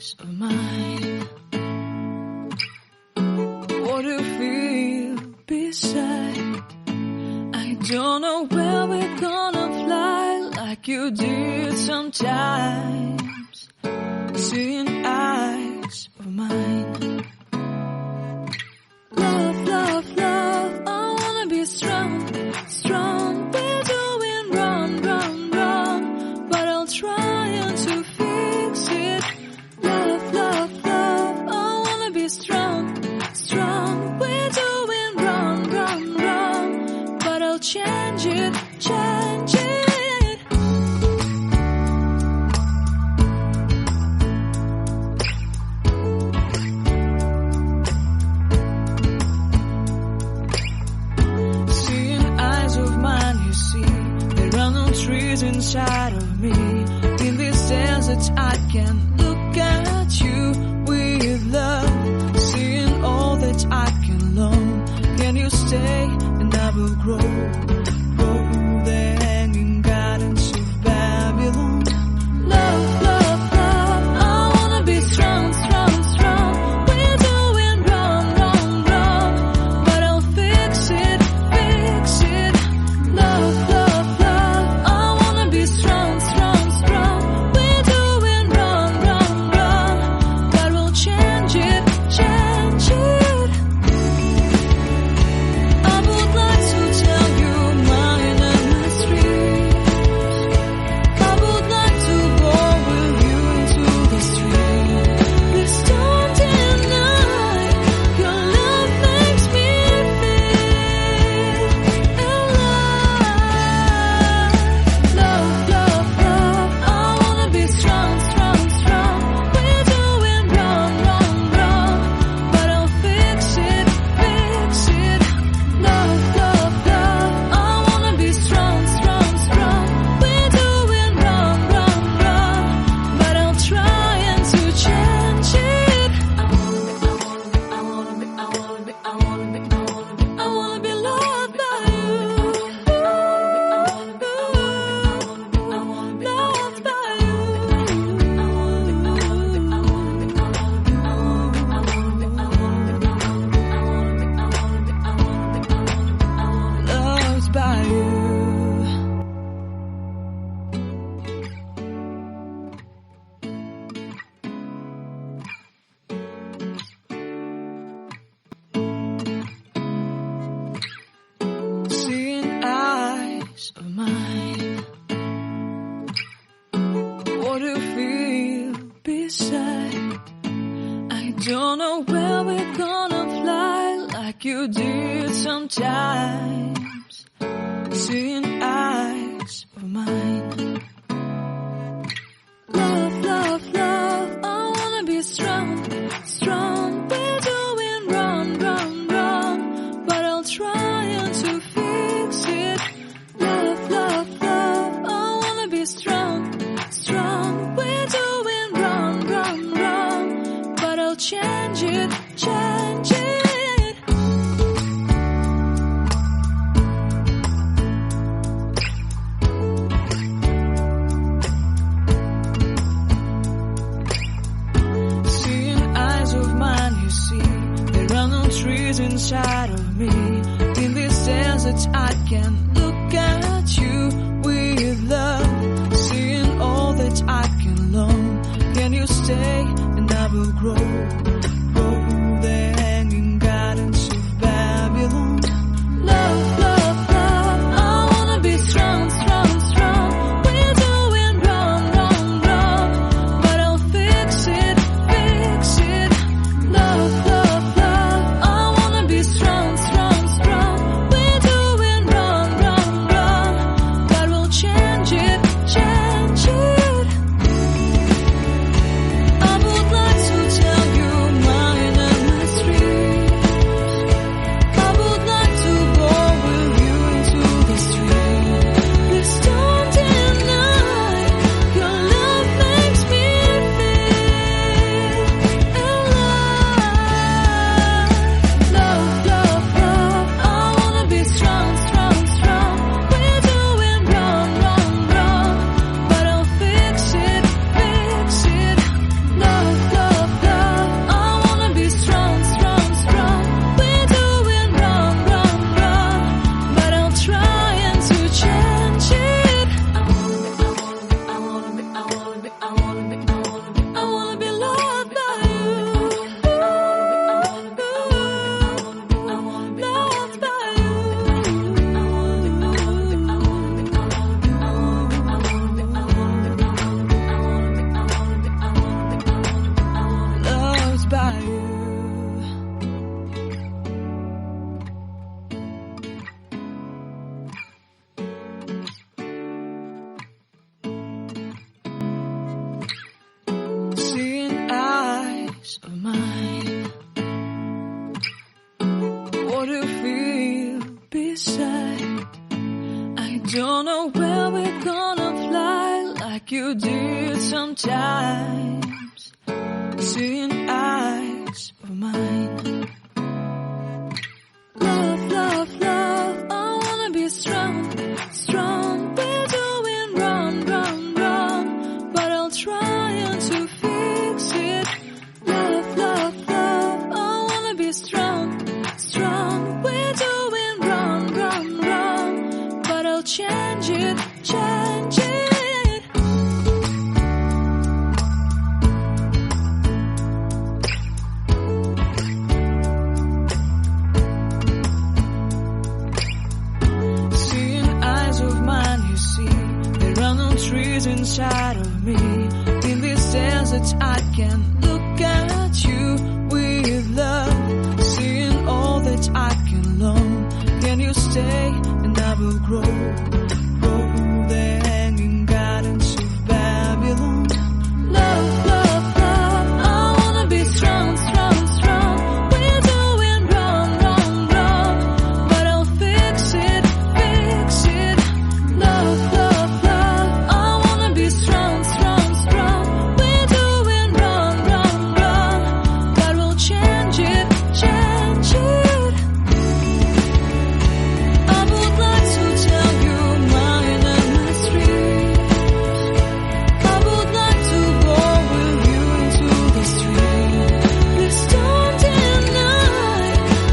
eyes of mine. What do you feel beside? I don't know where we're gonna fly like you did sometimes. Seeing eyes of mine. Love, love, love, I wanna be strong, strong. We're doing wrong, wrong, wrong, but I'll try to fix it. Love, love, love, I wanna be strong, strong. We're doing wrong, wrong, wrong, but I'll change it, change it. Trees inside of me. In this desert I can look at you with love. Seeing all that I can learn. Can you stay and I will grow? Grow the hanging gardens of Babylon. Love, love, love, I wanna be strong, strong, strong. We're doing wrong, wrong, wrong, but I'll fix it, fix it. Love, love, strong, strong, strong. We're doing wrong, wrong, wrong, but we'll change it, change it. I would like to tell you mine and my streets. I would like to go with you into the street. Please don't deny your love makes me feel alive. Love, love, love, I wanna be strong, strong, strong. We're doing wrong, wrong, wrong, but I'll fix it, fix it. Love, love, love, I wanna be strong, strong, strong. We're doing wrong, wrong, wrong, but I'll try to change it. I wanna be loved by you. Loved by you. Loved by you. Seeing eyes of mine. What do you feel beside? I don't know where we're gonna fly like you did sometimes. Seeing eyes of mine. Love, love, love, I wanna be strong, strong. We're doing wrong, wrong, wrong, but I'll try to fix it. Love, love, love, I wanna be strong, strong. We're doing wrong, wrong, wrong, but I'll change it, change it. Seeing eyes of mine, you see, there are no trees inside of me. In this desert I can look at you with love. Seeing all that I can learn. Can you stay and I will grow? Grow the hanging gardens of Babylon. Love, love, love, I wanna be strong, strong, strong. We're doing wrong, wrong, wrong, but I'll fix it, fix it. Love, love, love, I wanna be strong, strong, strong. We're doing wrong, wrong, wrong, but we'll change it, change it. I would like to tell you sometimes, seeing eyes of mine. Love, love, love, I wanna be strong, strong. We're doing wrong, wrong, wrong, but I'll try to fix it. Love, love, love, I wanna be strong, strong. We're doing wrong, wrong, wrong, but I'll change it, change it. Trees inside of me. In this desert I can look at you with love, seeing all that I can learn. Can you stay and I will grow, grow the hanging gardens of Babylon. Love, love, love, I wanna be strong, strong, strong. We're doing wrong, wrong, wrong, but I'll fix it, fix it. Love, love, strong, strong, strong. We're doing wrong, wrong, wrong, but we'll change it, change it. I would like to tell you mine and my street. I would like to go with you into the street. Please don't deny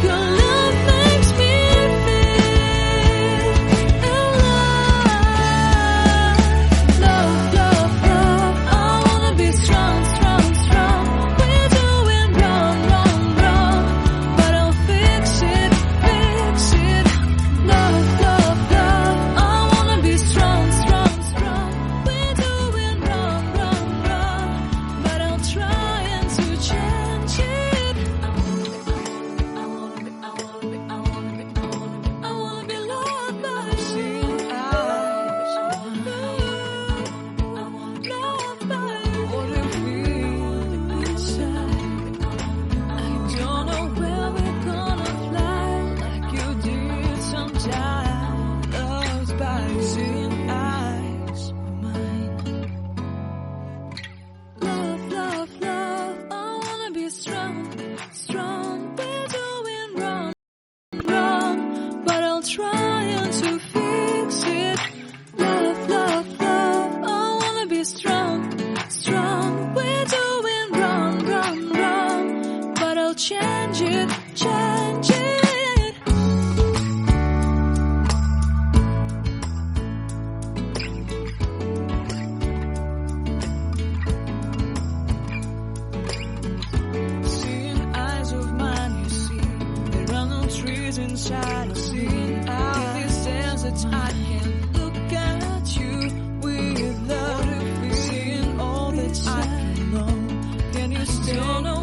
your love makes me feel alive. Love, love, love, I wanna be strong, strong, strong. We're doing wrong, wrong, wrong, but I'll fix it, fix it. Love, love, love, I wanna be strong, strong, strong. We're doing wrong, wrong, wrong, but I'll try to change it. I wanna be loved by seeing eyes. Loved by what you feel inside. I don't know where we're gonna fly like you did sometimes. Loved by seeing eyes of mine. Love, love, love, I wanna be strong, strong. We're doing wrong, wrong, but I'll try to fix it. Love, love, love, I wanna be strong, strong. We're doing wrong, wrong, wrong, but I'll change it, change it. Seeing eyes of mine, you see, there are no trees inside of me. In this desert I can look at you with love, seeing all that I can know. Can you still know